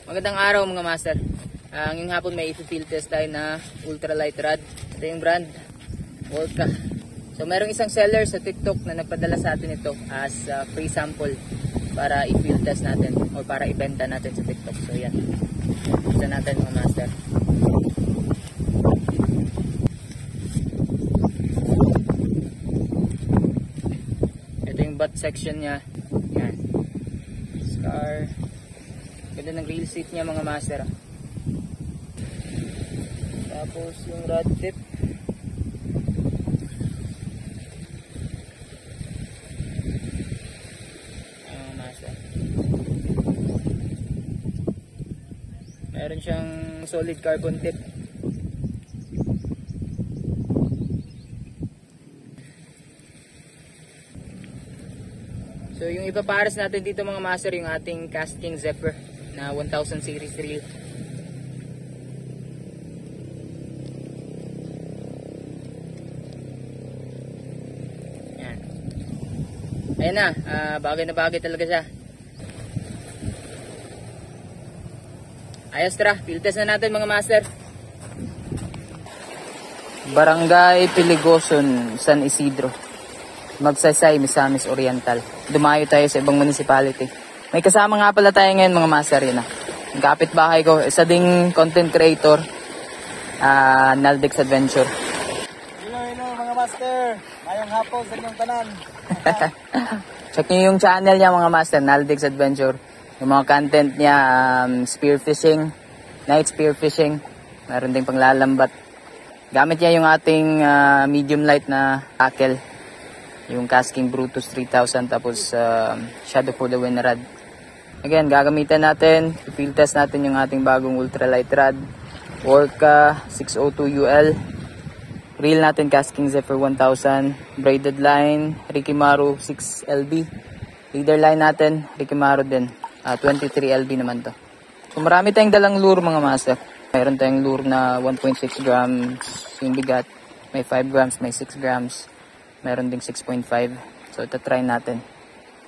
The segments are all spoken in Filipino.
Magandang araw mga master. Ngayong hapon may i-field test tayo na ultralight rod. Ito yung brand, Orca. So merong isang seller sa TikTok na nagpadala sa atin ito as free sample para i-field test natin o para ibenta natin sa TikTok. So yan, buksan natin mga master. Ito yung butt section niya. Yan, scar. Ganda ng rail seat niya mga master. Tapos yung rod tip. Mga master. Meron siyang solid carbon tip. So yung ipapares natin dito mga master yung ating Casking Zephyr na 1000 series reel. Yan. Ayan na, bagay na bagay talaga siya. Ayos, tara, field test na natin mga master. Barangay Piligoson, San Isidro, Magsaysay, Misamis Oriental. Dumayo tayo sa ibang municipality. May kasama nga pala tayo ngayon mga master, yun na. Ang kapitbahay ko, isa ding content creator, Naldex Adventure. Hello mga master, mayang hapon sa inyong tanan. Check nyo yung channel niya mga master, Naldex Adventure. Yung mga content niya, spear fishing, night spear fishing, meron ding panglalambat. Gamit niya yung ating medium light na tackle, yung Casking Brutus 3000, tapos Shadow for the Wind rod. Again, gagamitan natin, field test natin yung ating bagong ultralight rod, Orca 602UL. Reel natin Casking Zephyr 1000, braided line Rikimaru 6LB. Leader line natin Rikimaru din, 23LB naman to. So marami tayong dalang lure mga master. Mayroon tayong lure na 1.6 grams yung bigat, may 5 grams, may 6 grams, meron ding 6.5. So itatry natin.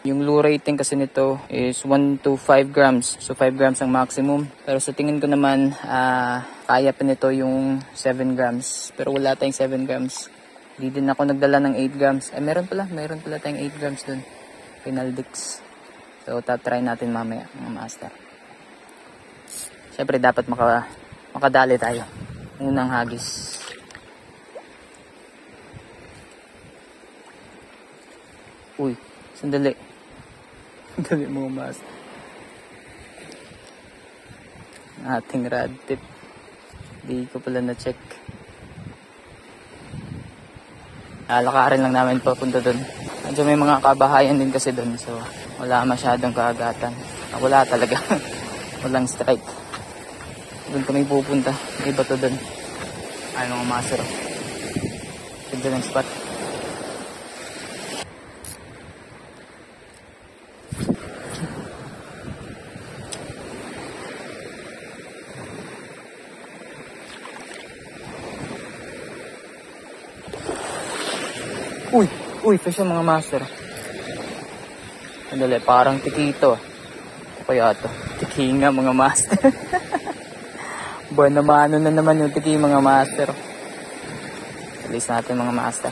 Yung lure rating kasi nito is 1 to 5 grams. So 5 grams ang maximum. Pero sa tingin ko naman, kaya pa nito yung 7 grams. Pero wala tayong 7 grams. Hindi din ako nagdala ng 8 grams. Meron pala tayong 8 grams dun. Pinaldix. So tatry natin mamaya mga master. Siyempre dapat makadali tayo. Unang hagis. Uy, sandali. Dali mo mas. Ating rod tip. Di ko pala na-check. Lakarin lang namin papunta doon. Medyo may mga kabahayan din kasi doon. So, wala masyadong kaagatan. Wala talaga. Walang strike. Doon kami pupunta. May bato doon. Ay, mga master. Ganda ng spot. Uy, fish yung mga master. Sandali, parang tikito. Kaya ito, tikinga mga master. Buwan naman na naman yung tiki mga master. Alis natin mga master.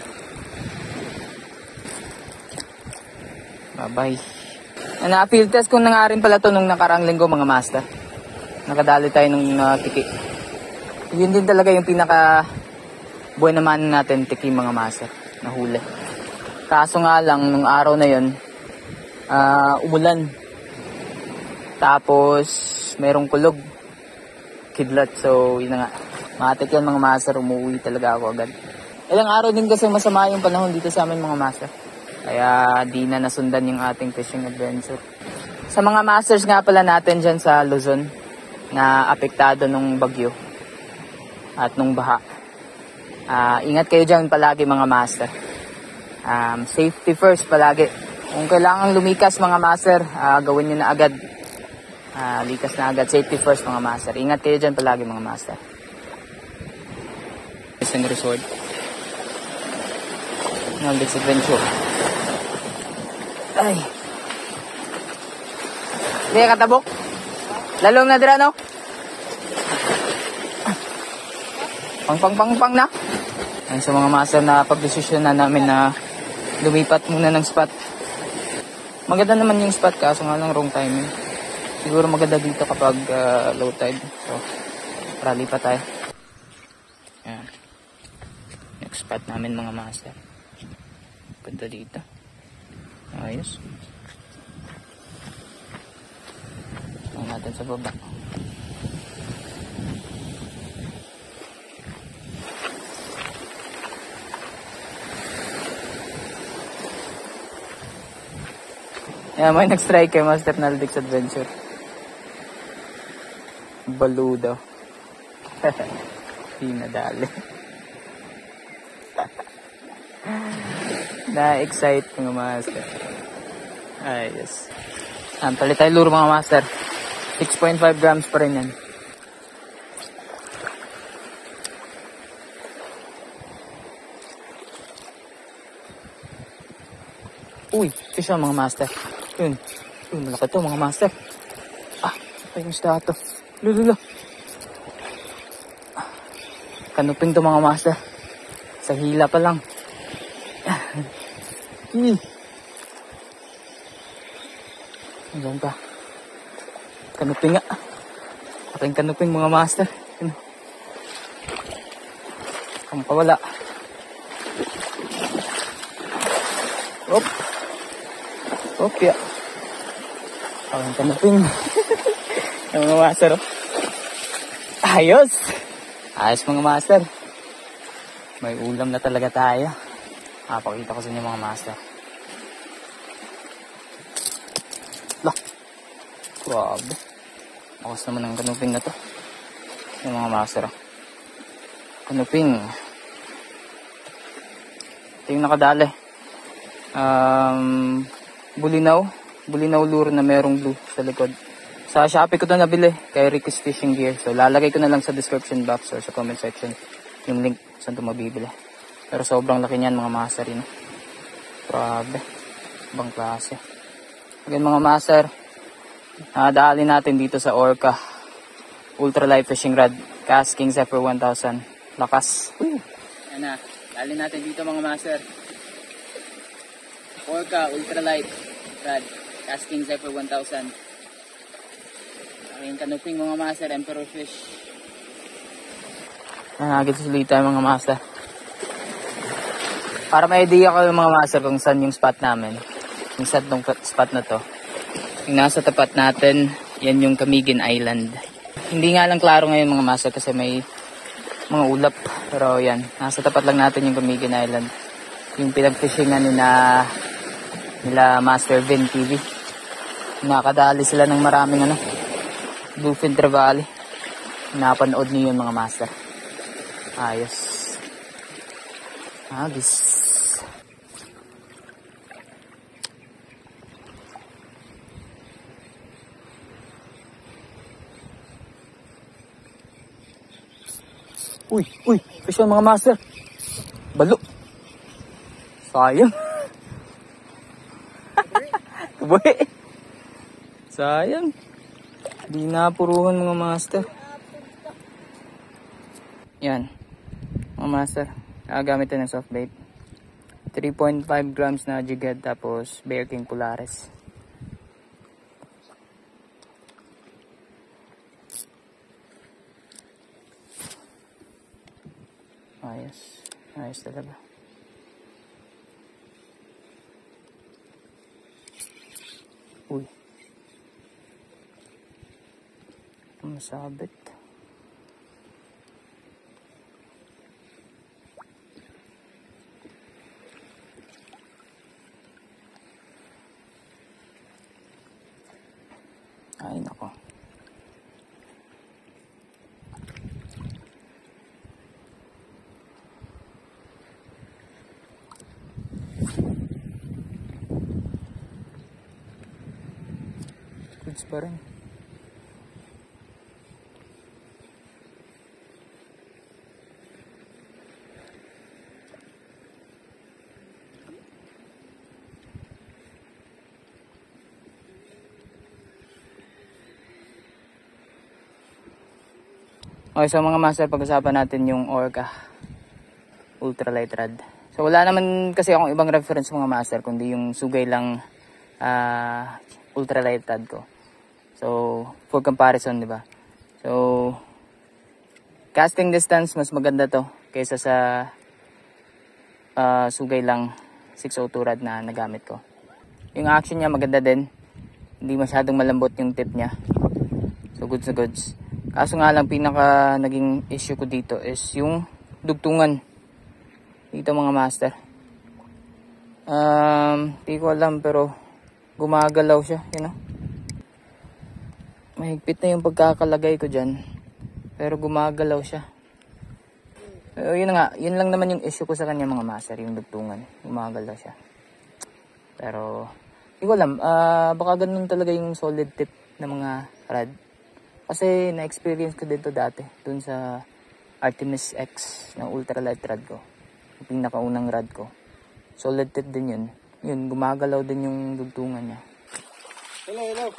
Bye-bye. Na-field test ko na nga rin pala ito nung nakarang linggo mga master. Nakadali tayo ng tiki. Yun din talaga yung pinaka buwan naman natin tiki mga master. Nahuli. Kaso nga lang, nung araw na yun, umulan. Tapos, merong kulog. Kidlat. So, yun na nga. Matik yan mga master, umuwi talaga ako agad. Ilang araw din kasi masama yung panahon dito sa amin mga master. Kaya, di na nasundan yung ating fishing adventure. Sa mga masters nga pala natin dyan sa Luzon, na apektado nung bagyo at nung baha. Ingat kayo dyan palagi mga master. Safety first palagi. Kung kailangan lumikas mga master, gawin nyo na agad. Likas na agad. Safety first mga master. Ingat kayo dyan palagi mga master. Isang resort. Naldex Adventure. Ay. Hindi katabok. Lalong na dira, no? Pang na. Ayun sa mga master na pagdesisyon na namin na lumipat muna ng spot. Maganda naman yung spot kaso nga lang wrong timing. Siguro maganda dito kapag low tide. So, tara lipat tayo. Ayan. Next spot namin mga master. Punta dito. Ayos. Tingnan natin sa baba. Ayan, may nag-strike kay Master Naldix Adventure. Baludo. Di nadali. Na-excite mga master. Ayos. Palit tayo lure mga master. 6.5 grams pa rin yan. Uy, fish on mga master. Yun. Yun, malaki to mga master. Ito yung isda to. Lulula. Kanuping to mga master. Sa hila pa lang. Diyan pa. Kanuping nga. Aking kanuping mga master. Kung pawala. Op. Op ya. Aking kanuping. Yung mga master. Ayos. Ayos mga master. May ulam na talaga tayo. Pakita ko sa inyo mga master. Lah. Grabe. Akas naman ang kanuping na to. Yung mga master. Kanuping. Ito yung nakadali. Bulinaw. Bulinaw lure na merong blue sa likod. Sa Shopee ko ito nabili. Kay Ricky's Fishing Gear. So lalagay ko na lang sa description box or sa comment section. Yung link saan ito mabibili. Pero sobrang laki niyan mga master yun. Grabe. Ibang klase. Again mga master. Daalin natin dito sa Orca. Ultralight Fishing Rod. Casking Zephyr 1000. Lakas. Yan na. Daalin natin dito mga master. Orca Ultralight Rod. Casking Zephyr 1000. Aking kanuping mga master. Emperor Fish. Agad susulita mga master. Para may idea ko yung mga master kung saan yung spot namin. Yung saan tong spot na to. Yung nasa tapat natin, yan yung Camiguin Island. Hindi nga lang klaro ngayon mga master kasi may mga ulap. Pero yan, nasa tapat lang natin yung Camiguin Island. Yung pinag-fishingan nila Master Vin TV. Nakadali sila ng maraming bluefin trevally. Napanood niyo yun mga master. Ayos. Agis. Uy, fish on mga master. Balo. Sayang. Kuboy. Sayang. Di napuruhan mga master. Yan. Mga master. Gamit ito ng soft bait. 3.5 grams na jig head tapos Bear King Polaris. Ayos. Ayos talaga. Uy. Masabit. Ay, nako. Goods pa rin. Okay, so mga master, pag-usapan natin yung Orca ultralight rod. So wala naman kasi akong ibang reference mga master kundi yung sugay lang ultralight rod ko. So for comparison, di ba? So casting distance mas maganda to kaysa sa sugay lang 602 rod na nagamit ko. Yung action niya maganda din. Hindi masyadong malambot yung tip niya. So goods na goods. Kaso nga lang pinaka naging issue ko dito is yung dugtungan. Dito mga master. Di ko alam pero gumagalaw siya, you know. Mahigpit na yung pagkakalagay ko dyan. Pero gumagalaw siya. Yun nga, yun lang naman yung issue ko sa kanya mga master, yung dugtungan. Gumagalaw siya. Pero di ko alam, baka ganun talaga yung solid tip ng mga rod. Kasi na-experience ko dito dati, dun sa Artemis X na ultralight rod ko. Yung pinakaunang rod ko. Solid tip din yun. Yun, gumagalaw din yung dugtungan niya. Hello.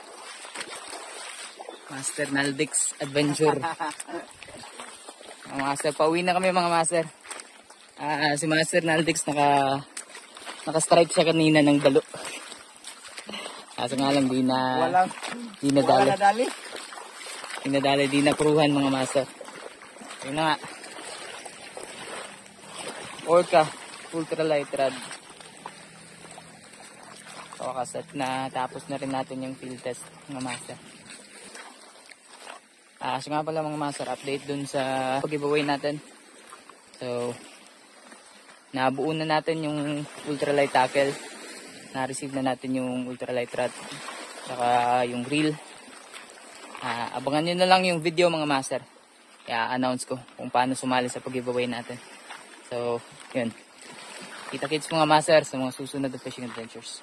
Master Naldix Adventure. Mga master, pauwi na kami mga master. Si Master Naldix naka-strike siya kanina ng dalo. Kaso nga lang di nadali. Di napruhan mga master. Yun na nga. Orca ultralight rod. So kaset na tapos na rin natin yung field test mga master. So nga pala mga master, update dun sa pag-giveaway natin. So nabuo na natin yung ultralight tackle. Na-receive na natin yung ultralight rod. Saka yung reel. Abangan nyo na lang yung video mga master. I-announce ko kung paano sumali sa pag-giveaway natin. So yun. Kita-kits mga master sa mga susunod na fishing adventures.